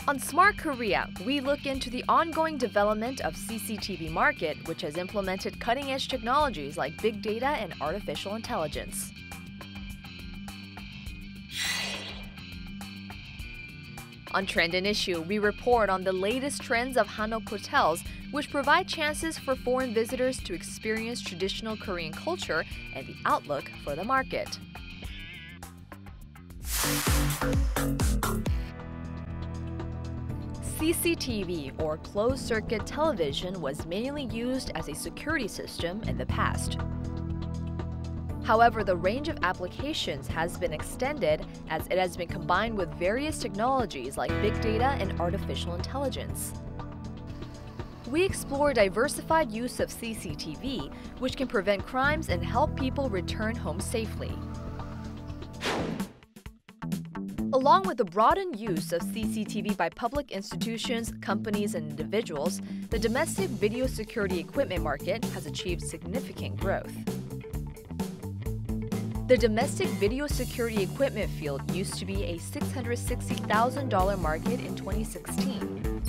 On Smart Korea, we look into the ongoing development of CCTV market, which has implemented cutting-edge technologies like big data and artificial intelligence. On Trend and Issue, we report on the latest trends of Hanok hotels, which provide chances for foreign visitors to experience traditional Korean culture and the outlook for the market. CCTV, or closed-circuit television, was mainly used as a security system in the past. However, the range of applications has been extended as it has been combined with various technologies like big data and artificial intelligence. We explore diversified use of CCTV, which can prevent crimes and help people return home safely. Along with the broadened use of CCTV by public institutions, companies, and individuals, the domestic video security equipment market has achieved significant growth. The domestic video security equipment field used to be a $660,000 market in 2016.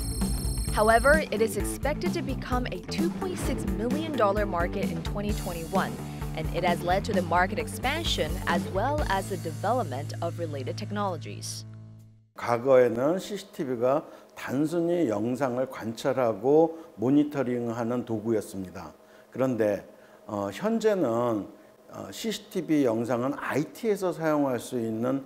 However, it is expected to become a $2.6 million market in 2021, and it has led to the market expansion as well as the development of related technologies. 과거에는 CCTV가 단순히 영상을 관찰하고 모니터링하는 도구였습니다. 그런데 현재는 CCTV 영상은 IT에서 사용할 수 있는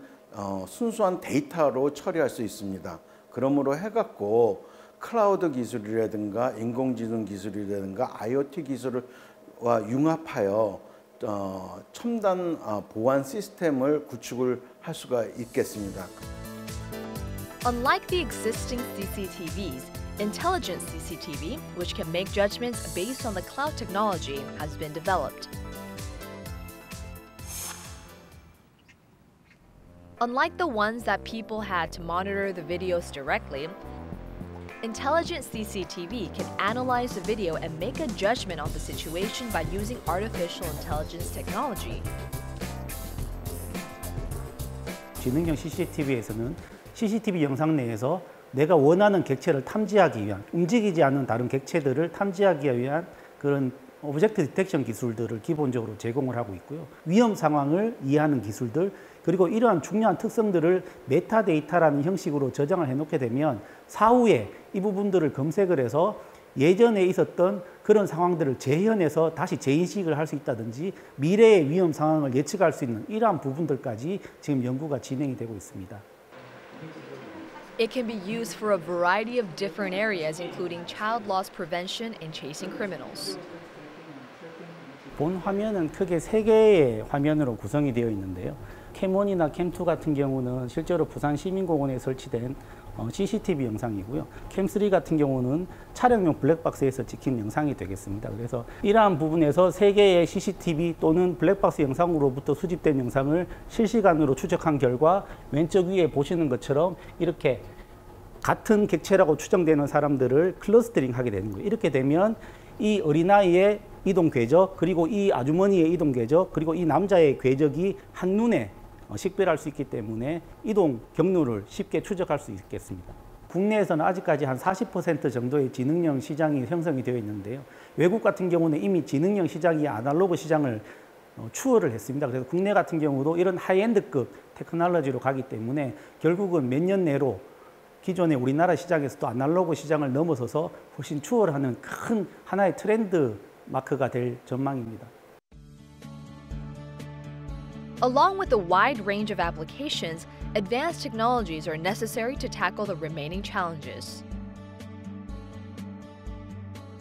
순수한 데이터로 처리할 수 있습니다. 그러므로 해갖고 클라우드 기술이라든가 인공지능 기술이라든가 IoT 기술과 융합하여 첨단 보안 시스템을 구축을 할 수가 있겠습니다. Unlike the existing CCTVs, intelligent CCTV, which can make judgments based on the cloud technology, has been developed. Unlike the ones that people had to monitor the videos directly, intelligent CCTV can analyze the video and make a judgment on the situation by using artificial intelligence technology. 지능형 CCTV에서는 CCTV 영상 내에서 내가 원하는 객체를 탐지하기 위한, 움직이지 않는 다른 객체들을 탐지하기 위한 그런 오브젝트 디텍션 기술들을 기본적으로 제공을 하고 있고요. 위험 상황을 이해하는 기술들, 그리고 이러한 중요한 특성들을 메타데이터라는 형식으로 저장을 해놓게 되면 사후에 이 부분들을 검색을 해서 예전에 있었던 그런 상황들을 재현해서 다시 재인식을 할 수 있다든지 미래의 위험 상황을 예측할 수 있는 이러한 부분들까지 지금 연구가 진행이 되고 있습니다. It can be used for a variety of different areas, including child loss prevention and chasing criminals. 본 화면은 크게 3개의 화면으로 구성이 되어 있는데요. 캠1이나 캠2 같은 경우는 실제로 부산 시민공원에 설치된 CCTV 영상이고요. 캠3 같은 경우는 촬영용 블랙박스에서 찍힌 영상이 되겠습니다. 그래서 이러한 부분에서 3개의 CCTV 또는 블랙박스 영상으로부터 수집된 영상을 실시간으로 추적한 결과 왼쪽 위에 보시는 것처럼 이렇게 같은 객체라고 추정되는 사람들을 클러스터링 하게 되는 거예요. 이렇게 되면 이 어린아이의 이동 궤적, 그리고 이 아주머니의 이동 궤적, 그리고 이 남자의 궤적이 한눈에 식별할 수 있기 때문에 이동 경로를 쉽게 추적할 수 있겠습니다. 국내에서는 아직까지 한 40% 정도의 지능형 시장이 형성이 되어 있는데요. 외국 같은 경우는 이미 지능형 시장이 아날로그 시장을 추월을 했습니다. 그래서 국내 같은 경우도 이런 하이엔드급 테크놀로지로 가기 때문에 결국은 몇 년 내로 기존의 우리나라 시장에서도 아날로그 시장을 넘어서서 훨씬 추월하는 큰 하나의 트렌드 마크가 될 전망입니다. Along with the wide range of applications, advanced technologies are necessary to tackle the remaining challenges.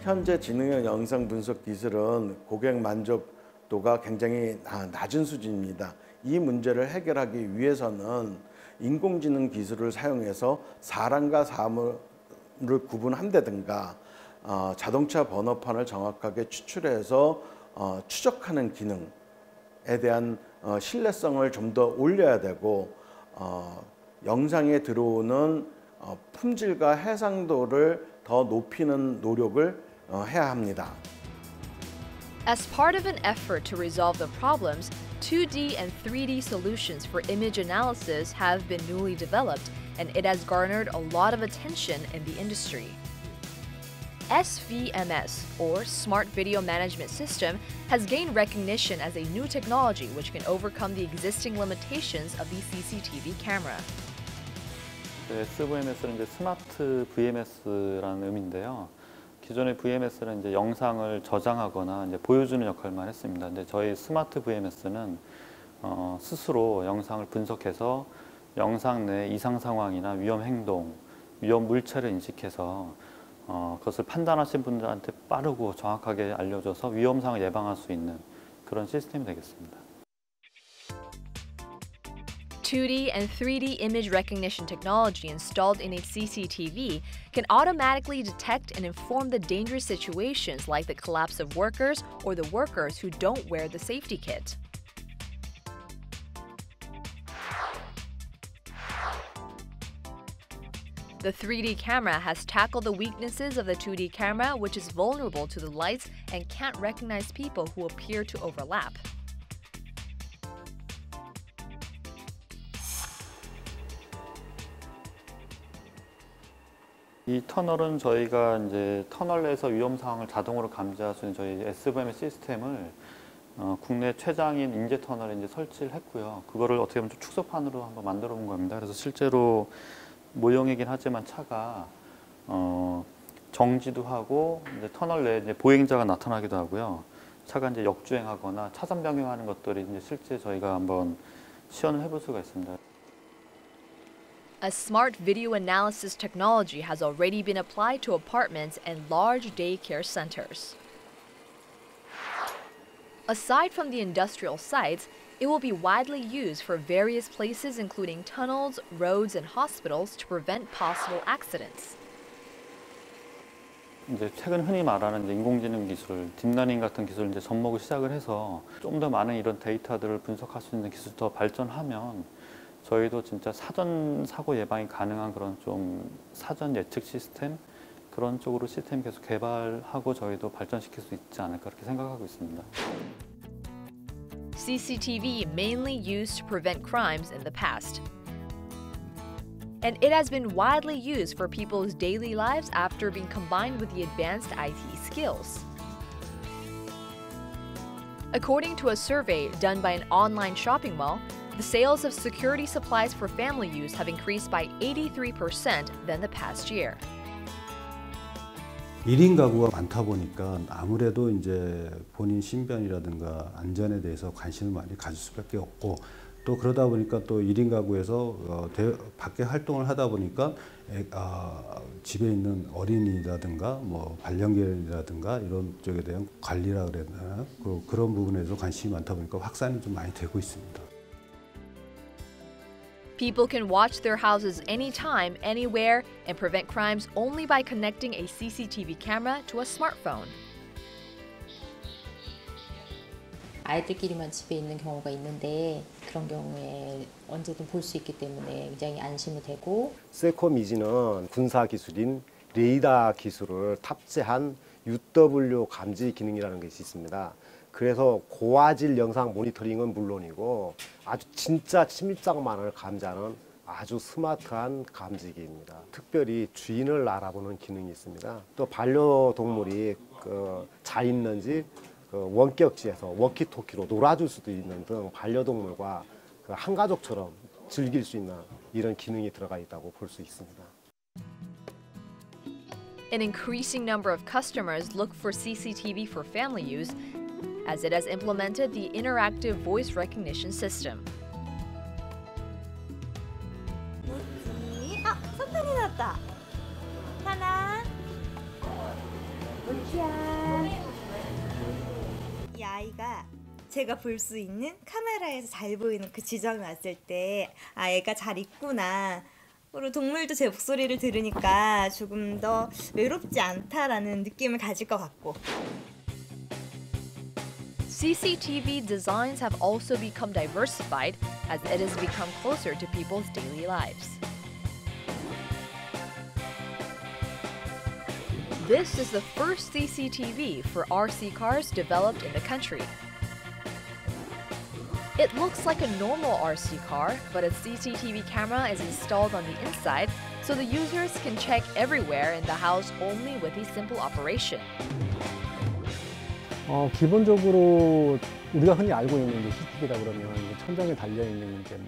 현재 지능형 영상 분석 기술은 고객 만족도가 굉장히 낮은 수준입니다. 이 문제를 해결하기 위해서는 인공지능 기술을 사용해서 사람과 사물을 구분한다든가 자동차 번호판을 정확하게 추출해서 추적하는 기능에 대한 신뢰성을 좀 더 올려야 되고 영상에 들어오는 품질과 해상도를 더 높이는 노력을 해야 합니다. As part of an effort to resolve the problems, 2D and 3D solutions for image analysis have been newly developed, and it has garnered a lot of attention in the industry. SVMS, or Smart Video Management System, has gained recognition as a new technology which can overcome the existing limitations of the CCTV camera. SVMS는 이제 스마트 VMS라는 의미인데요. 기존의 VMS는 이제 영상을 저장하거나 이제 보여주는 역할만 했습니다. 근데 저희 스마트 VMS는 스스로 영상을 분석해서 영상 내 이상 상황이나 위험 행동, 위험 물체를 인식해서 그것을 판단하신 분들한테 빠르고 정확하게 알려줘서 위험상을 예방할 수 있는 그런 시스템이 되겠습니다. 2D and 3D image recognition technology installed in a CCTV can automatically detect and inform the dangerous situations like the collapse of workers or the workers who don't wear the safety kit. The 3D camera has tackled the weaknesses of the 2D camera, which is vulnerable to the lights and can't recognize people who appear to overlap. 이 터널은 저희가 이제 터널 내에서 위험 상황을 자동으로 감지할 수 있는 저희 SVM 시스템을 국내 최장인 인재 터널에 이제 설치를 했고요. 그거를 어떻게 보면 좀 축소판으로 한번 만들어 본 겁니다. 그래서 실제로 모형이긴 하지만 차가 정지도 하고 이제 터널 내에 이제 보행자가 나타나기도 하고요. 차가 이제 역주행하거나 차선 변경하는 것들이 이제 실제 저희가 한번 시연을 해볼 수가 있습니다. A smart video analysis technology has already been applied to apartments and large daycare centers. Aside from the industrial sites, it will be widely used for various places including tunnels, roads, and hospitals to prevent possible accidents. 이제 최근 흔히 말하는 이제 인공지능 기술, 딥러닝 같은 기술을 이제 접목을 시작을 해서 좀 더 많은 이런 데이터들을 분석할 수 있는 기술이 더 발전하면 저희도 진짜 사전 사고 예방이 가능한 그런 좀 사전 예측 시스템 그런 쪽으로 시스템 계속 개발하고 저희도 발전시킬 수 있지 않을까 그렇게 생각하고 있습니다. CCTV mainly used to prevent crimes in the past. And it has been widely used for people's daily lives after being combined with the advanced IT skills. According to a survey done by an online shopping mall, the sales of security supplies for family use have increased by 83% than the past year. 1인 가구가 많다 보니까 아무래도 이제 본인 신변이라든가 안전에 대해서 관심을 많이 가질 수밖에 없고 또 그러다 보니까 또 1인 가구에서 밖에 활동을 하다 보니까 집에 있는 어린이라든가 뭐 반려견이라든가 이런 쪽에 대한 관리라 그래야 되나 그런 부분에서 관심이 많다 보니까 확산이 좀 많이 되고 있습니다. People can watch their houses anytime, anywhere, and prevent crimes only by connecting a CCTV camera to a smartphone. 아이들끼리만 집에 있는 경우가 있는데 그런 경우에 언제든 볼 수 있기 때문에 굉장히 안심이 되고 세코미지는 군사 기술인 레이더 기술을 탑재한 UW 감지 기능이라는 것이 있습니다. 그래서 고화질 영상 모니터링은 물론이고 아주 진짜 침입자만을 감지하는 아주 스마트한 감지기입니다. 특별히 주인을 알아보는 기능이 있습니다. 또 반려동물이 잘 있는지 원격지에서 워키토키로 놀아줄 수도 있는 등 반려동물과 한 가족처럼 즐길 수 있는 이런 기능이 들어가 있다고 볼 수 있습니다. An increasing number of customers look for CCTV for family use as it has implemented the interactive voice recognition system. 석탄이 났다. 하나. 이 아이가 제가 볼 수 있는 카메라에서 잘 보이는 그 지점에 왔을 때 애가 잘 있구나. 그리고 동물도 제 목소리를 들으니까 조금 더 외롭지 않다라는 느낌을 가질 것 같고. CCTV designs have also become diversified as it has become closer to people's daily lives. This is the first CCTV for RC cars developed in the country. It looks like a normal RC car, but a CCTV camera is installed on the inside, so the users can check everywhere in the house only with a simple operation. 기본적으로 우리가 흔히 알고 있는 이제 CCTV라 그러면 이제 천장에 달려 있는 이제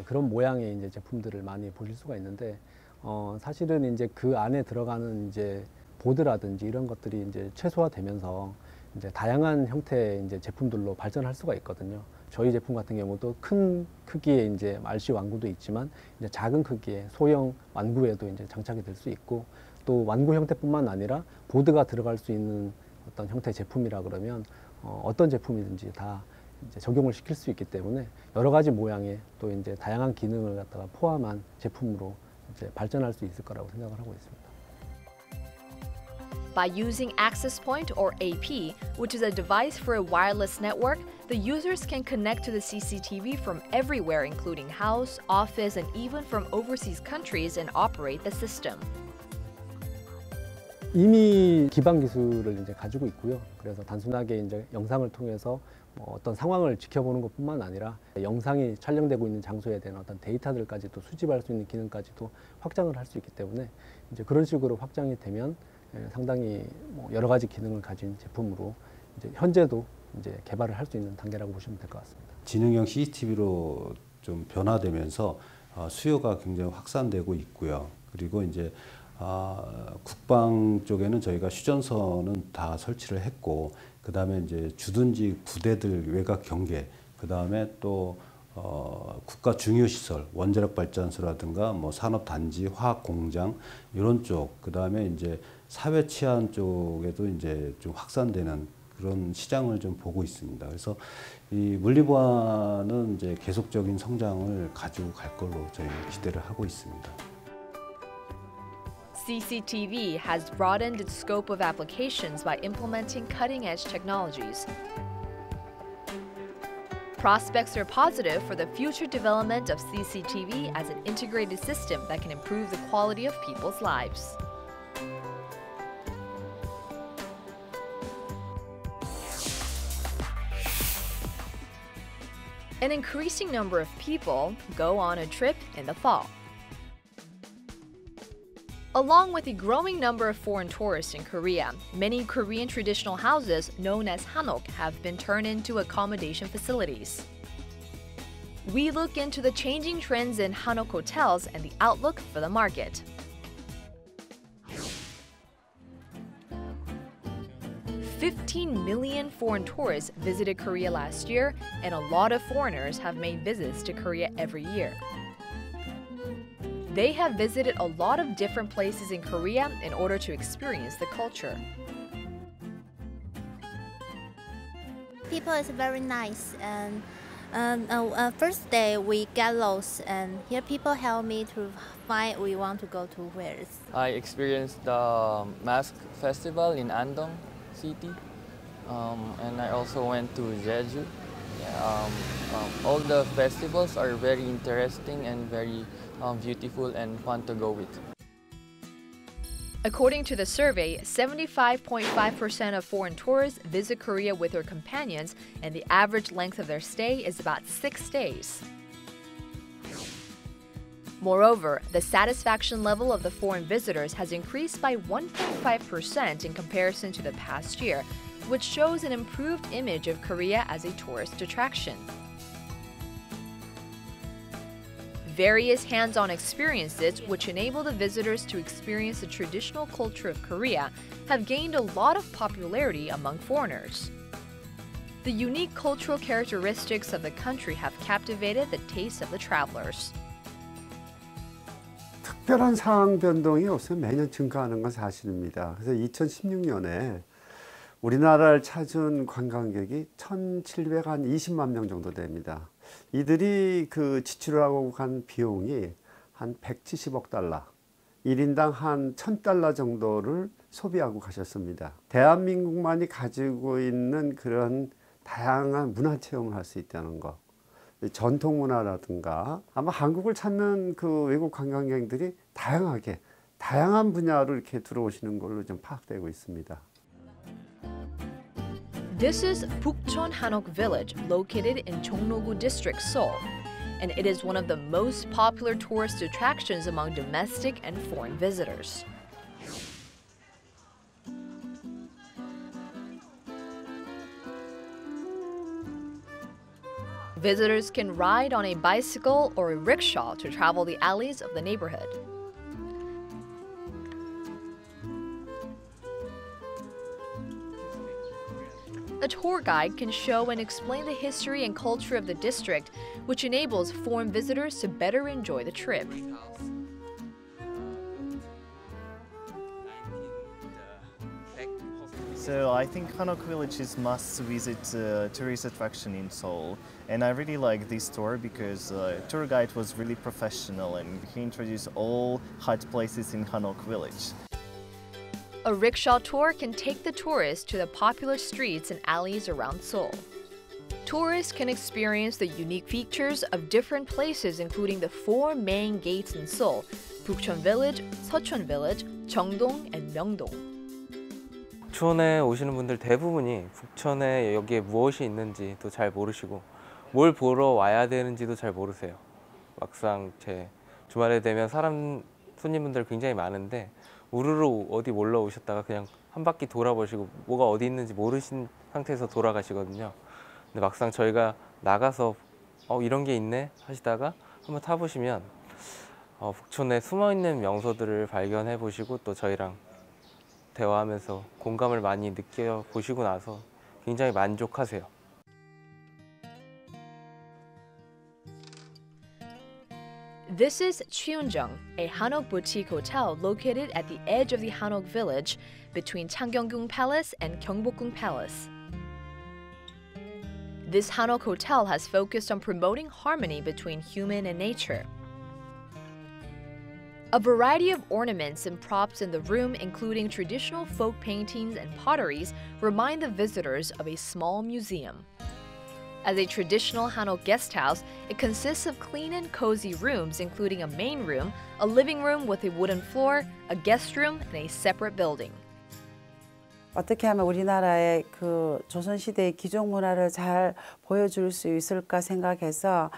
그런 모양의 이제 제품들을 많이 보실 수가 있는데, 사실은 이제 그 안에 들어가는 이제 보드라든지 이런 것들이 이제 최소화되면서 이제 다양한 형태의 이제 제품들로 발전할 수가 있거든요. 저희 제품 같은 경우도 큰 크기의 이제 RC 완구도 있지만 이제 작은 크기의 소형 완구에도 이제 장착이 될 수 있고, 또 완구 형태뿐만 아니라 보드가 들어갈 수 있는 어떤 형태의 제품이라 그러면 어떤 제품이든지 다 이제 적용을 시킬 수 있기 때문에 여러 가지 모양의 또 이제 다양한 기능을 갖다가 포함한 제품으로 이제 발전할 수 있을 거라고 생각을 하고 있습니다. By using Access Point or AP, which is a device for a wireless network, the users can connect to the CCTV from everywhere, including house, office, and even from overseas countries, and operate the system. 이미 기반 기술을 이제 가지고 있고요. 그래서 단순하게 이제 영상을 통해서 어떤 상황을 지켜보는 것뿐만 아니라 영상이 촬영되고 있는 장소에 대한 어떤 데이터들까지도 수집할 수 있는 기능까지도 확장을 할 수 있기 때문에 이제 그런 식으로 확장이 되면 상당히 여러 가지 기능을 가진 제품으로 이제 현재도 이제 개발을 할 수 있는 단계라고 보시면 될 것 같습니다. 지능형 CCTV로 좀 변화되면서 수요가 굉장히 확산되고 있고요. 그리고 이제 국방 쪽에는 저희가 휴전선은 다 설치를 했고, 그 다음에 이제 주둔지 부대들 외곽 경계, 그 다음에 또 국가 중요 시설, 원자력 발전소라든가 뭐 산업 단지, 화학 공장 이런 쪽, 그 다음에 이제 사회 치안 쪽에도 이제 좀 확산되는 그런 시장을 좀 보고 있습니다. 그래서 이 물리보안은 이제 계속적인 성장을 가지고 갈 걸로 저희는 기대를 하고 있습니다. CCTV has broadened its scope of applications by implementing cutting-edge technologies. Prospects are positive for the future development of CCTV as an integrated system that can improve the quality of people's lives. An increasing number of people go on a trip in the fall. Along with a growing number of foreign tourists in Korea, many Korean traditional houses known as hanok have been turned into accommodation facilities. We look into the changing trends in hanok hotels and the outlook for the market. $15 million foreign tourists visited Korea last year, and a lot of foreigners have made visits to Korea every year. They have visited a lot of different places in Korea in order to experience the culture. People is very nice, and first day we get lost, and here people help me to find we want to go to where. I experienced the Mask Festival in Andong City, and I also went to Jeju. All the festivals are very interesting and very beautiful and fun to go with. According to the survey, 75.5% of foreign tourists visit Korea with their companions, and the average length of their stay is about 6 days. Moreover, the satisfaction level of the foreign visitors has increased by 1.5% in comparison to the past year, which shows an improved image of Korea as a tourist attraction. Various hands-on experiences which enable the visitors to experience the traditional culture of Korea have gained a lot of popularity among foreigners. The unique cultural characteristics of the country have captivated the taste of the travelers. 특별한 상황 변동이 없으면 매년 증가하는 건 사실입니다. 그래서 2016년에 우리나라를 찾은 관광객이 1,720만 명 정도 됩니다. 이들이 그 지출하고 간 비용이 한 170억 달러, 1인당 한 1,000달러 정도를 소비하고 가셨습니다. 대한민국만이 가지고 있는 그런 다양한 문화 체험을 할 수 있다는 것, 전통 문화라든가 아마 한국을 찾는 그 외국 관광객들이 다양한 분야로 이렇게 들어오시는 걸로 좀 파악되고 있습니다. This is Bukchon Hanok Village, located in Cheongno-gu District, Seoul, and it is one of the most popular tourist attractions among domestic and foreign visitors. Visitors can ride on a bicycle or a rickshaw to travel the alleys of the neighborhood. A tour guide can show and explain the history and culture of the district, which enables foreign visitors to better enjoy the trip. So I think Hanok Village is must-visit tourist attraction in Seoul, and I really like this tour because tour guide was really professional and he introduced all hot places in Hanok Village. A rickshaw tour can take the tourists to the popular streets and alleys around Seoul. Tourists can experience the unique features of different places, including the 4 main gates in Seoul: Bukchon Village, Seocheon Village, Cheongdong, and Myeongdong. 북촌에 오시는 분들 대부분이 북촌에 여기에 무엇이 있는지도 잘 모르시고 뭘 보러 와야 되는지도 잘 모르세요. 막상 제 주말에 되면 손님분들 굉장히 많은데 우르르 어디 몰러 오셨다가 그냥 한 바퀴 돌아보시고 뭐가 어디 있는지 모르신 상태에서 돌아가시거든요. 근데 막상 저희가 나가서 이런 게 있네 하시다가 한번 타보시면 북촌에 숨어있는 명소들을 발견해 보시고 또 저희랑 대화하면서 공감을 많이 느껴보시고 나서 굉장히 만족하세요. This is Cheonjung, a Hanok boutique hotel located at the edge of the Hanok village between Changgyeonggung Palace and Gyeongbokgung Palace. This Hanok hotel has focused on promoting harmony between human and nature. A variety of ornaments and props in the room, including traditional folk paintings and potteries, remind the visitors of a small museum. As a traditional Hanok guest house, it consists of clean and cozy rooms, including a main room, a living room with a wooden floor, a guest room, and a separate building. 어떻게 하면 우리나라의 그 조선시대의 기존 문화를 잘 보여줄 수 있을까 생각해서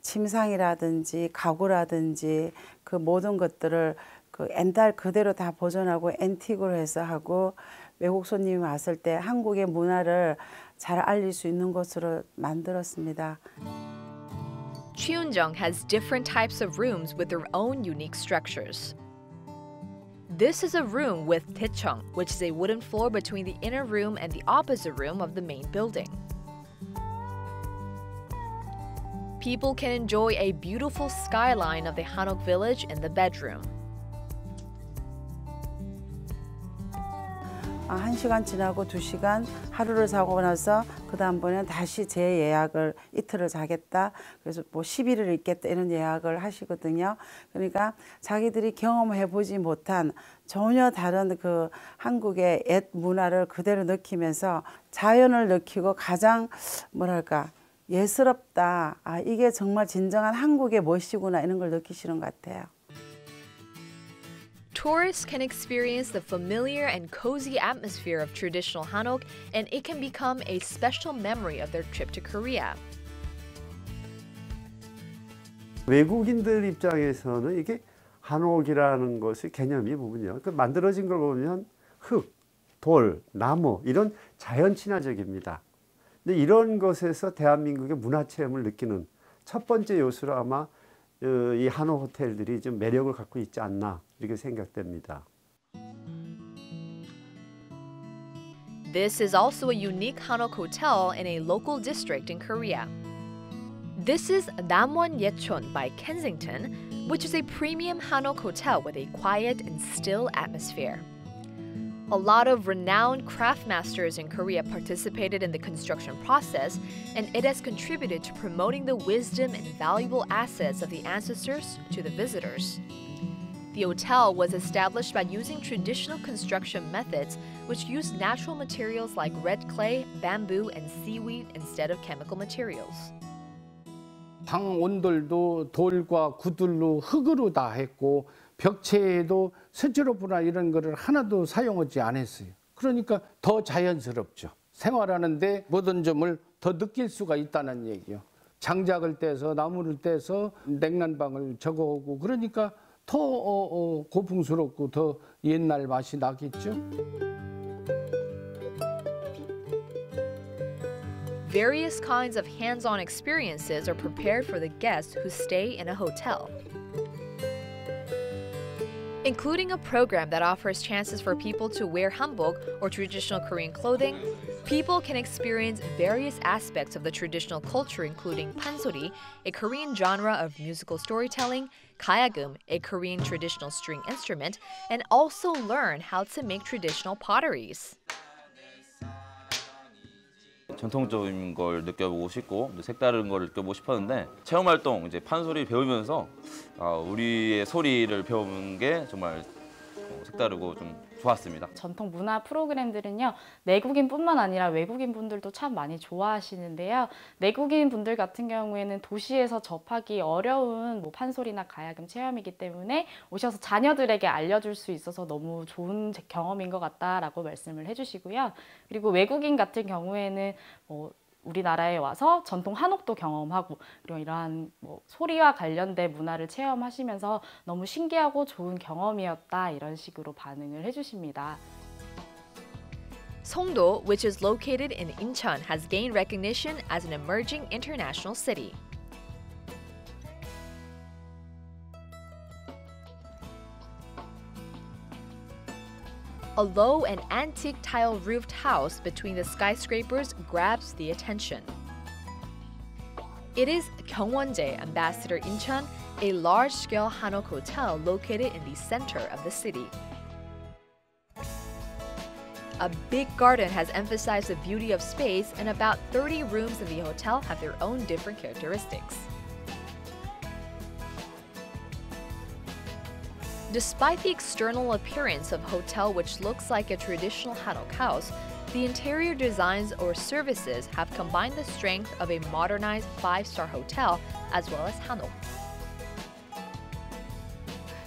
침상이라든지 가구라든지 그 모든 것들을 그 옛날 그대로 다 보존하고 앤틱으로 해서 하고 외국 손님이 왔을 때 한국의 문화를 잘 알릴 수 있는 곳으로 만들었습니다. Cheonjung has different types of rooms with their own unique structures. This is a room with taechung, which is a wooden floor between the inner room and the opposite room of the main building. People can enjoy a beautiful skyline of the Hanok village in the bedroom. 1시간 지나고 2시간 하루를 자고 나서 그 다음번에는 다시 재예약을 이틀을 자겠다. 그래서 10일을 있겠다 이런 예약을 하시거든요. 그러니까 자기들이 경험해보지 못한 전혀 다른 그 한국의 옛 문화를 그대로 느끼면서 자연을 느끼고 가장 예스럽다. 이게 정말 진정한 한국의 멋이구나 이런 걸 느끼시는 것 같아요. Tourists can experience the familiar and cozy atmosphere of traditional Hanok, and it can become a special memory of their trip to Korea. 외국인들 입장에서는 이게 한옥이라는 것의 개념이 뭐군요. 그 만들어진 걸 보면 흙, 돌, 나무 이런 자연 친화적입니다. 근데 이런 것에서 대한민국의 문화 체험을 느끼는 첫 번째 요소로 아마 이 한옥 호텔들이 좀 매력을 갖고 있지 않나 이렇게 생각됩니다. This is also a unique Hanok hotel in a local district in Korea. This is Namwon Yecheon by Kensington, which is a premium Hanok hotel with a quiet and still atmosphere. A lot of renowned craftmasters in Korea participated in the construction process, and it has contributed to promoting the wisdom and valuable assets of the ancestors to the visitors. The hotel was established by using traditional construction methods which use natural materials like red clay, bamboo, and seaweed instead of chemical materials. 방 온돌도 돌과 구들로 흙으로 다 했고 벽체에도 스티로폼이나 이런 거를 하나도 사용하지 않았어요. 그러니까 더 자연스럽죠. 생활하는데 모든 점을 더 느낄 수가 있다는 얘기요. 장작을 떼서 나무를 떼서 냉난방을 적어오고 그러니까 더 고풍스럽고 더 옛날 맛이 나겠죠. Various kinds of hands-on experiences are prepared for the guests who stay in a hotel, including a program that offers chances for people to wear hanbok or traditional Korean clothing. People can experience various aspects of the traditional culture, including pansori, a Korean genre of musical storytelling, gayagum, a Korean traditional string instrument, and also learn how to make traditional potteries. 전통적인 걸 느껴보고 싶고 색다른 걸 느껴보고 싶었는데 체험활동 이제 판소리 배우면서 우리의 소리를 배우는 게 정말 색다르고 좀 좋았습니다. 전통 문화 프로그램들은요, 내국인뿐만 아니라 외국인 분들도 참 많이 좋아하시는데요. 내국인 분들 같은 경우에는 도시에서 접하기 어려운 판소리나 가야금 체험이기 때문에 오셔서 자녀들에게 알려줄 수 있어서 너무 좋은 경험인 것 같다라고 말씀을 해주시고요. 그리고 외국인 같은 경우에는 우리나라에 와서 전통 한옥도 경험하고 그리고 이러한 소리와 관련된 문화를 체험하시면서 너무 신기하고 좋은 경험이었다 이런 식으로 반응을 해주십니다. Songdo, which is located in Incheon, has gained recognition as an emerging international city. A low and antique tile-roofed house between the skyscrapers grabs the attention. It is Gyeongwonjae Ambassador Incheon, a large-scale hanok hotel located in the center of the city. A big garden has emphasized the beauty of space, and about 30 rooms in the hotel have their own different characteristics. Despite the external appearance of a hotel which looks like a traditional hanok house, the interior designs or services have combined the strength of a modernized 5-star hotel as well as hanok.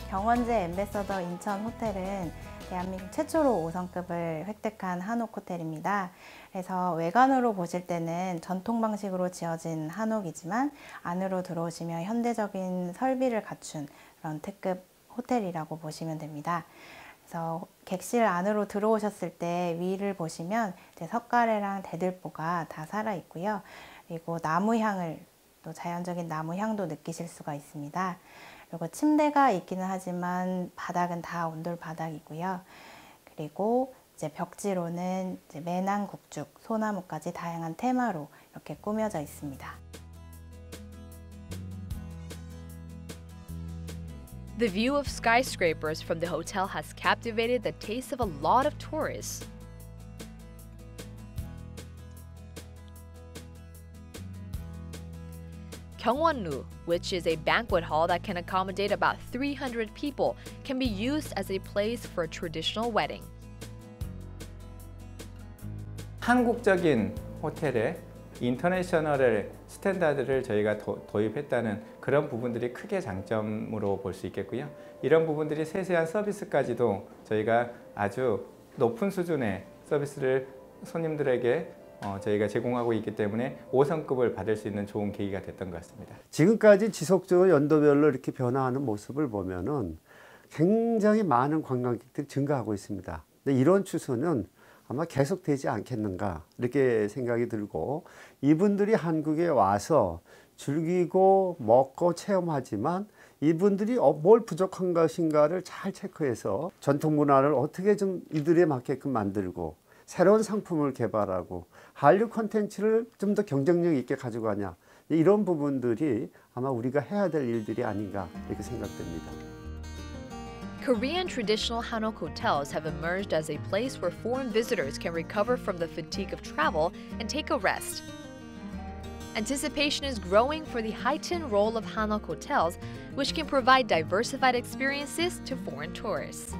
경원제 엠베서더 인천 호텔은 대한민국 최초로 5성급을 획득한 한옥 호텔입니다. 그래서 외관으로 보실 때는 전통 방식으로 지어진 한옥이지만 안으로 들어오시면 현대적인 설비를 갖춘 그런 특급 호텔이라고 보시면 됩니다. 그래서 객실 안으로 들어오셨을 때 위를 보시면 이제 석가래랑 대들보가 다 살아 있고요. 그리고 나무향을 또 자연적인 나무향도 느끼실 수가 있습니다. 그리고 침대가 있기는 하지만 바닥은 다 온돌 바닥이고요. 그리고 이제 벽지로는 이제 매낭 국죽, 소나무까지 다양한 테마로 이렇게 꾸며져 있습니다. The view of skyscrapers from the hotel has captivated the taste of a lot of tourists. Gyeongwon-ru, which is a banquet hall that can accommodate about 300 people, can be used as a place for a traditional wedding. 한국적인 호텔에 인터내셔널 스탠다드를 저희가 도입했다는 그런 부분들이 크게 장점으로 볼 수 있겠고요. 이런 부분들이 세세한 서비스까지도 저희가 아주 높은 수준의 서비스를 손님들에게 저희가 제공하고 있기 때문에 5성급을 받을 수 있는 좋은 계기가 됐던 것 같습니다. 지금까지 지속적으로 연도별로 이렇게 변화하는 모습을 보면은 굉장히 많은 관광객들이 증가하고 있습니다. 근데 이런 추세는 아마 계속되지 않겠는가 이렇게 생각이 들고, 이분들이 한국에 와서 즐기고 먹고 체험하지만 이분들이 뭘 부족한 것인가를 잘 체크해서 전통 문화를 어떻게 좀 이들에 맞게끔 만들고 새로운 상품을 개발하고 한류 콘텐츠를 좀 더 경쟁력 있게 가져가냐, 이런 부분들이 아마 우리가 해야 될 일들이 아닌가 이렇게 생각됩니다. Korean traditional hanok hotels have emerged as a place where foreign visitors can recover from the fatigue of travel and take a rest. Anticipation is growing for the heightened role of hanok hotels, which can provide diversified experiences to foreign tourists.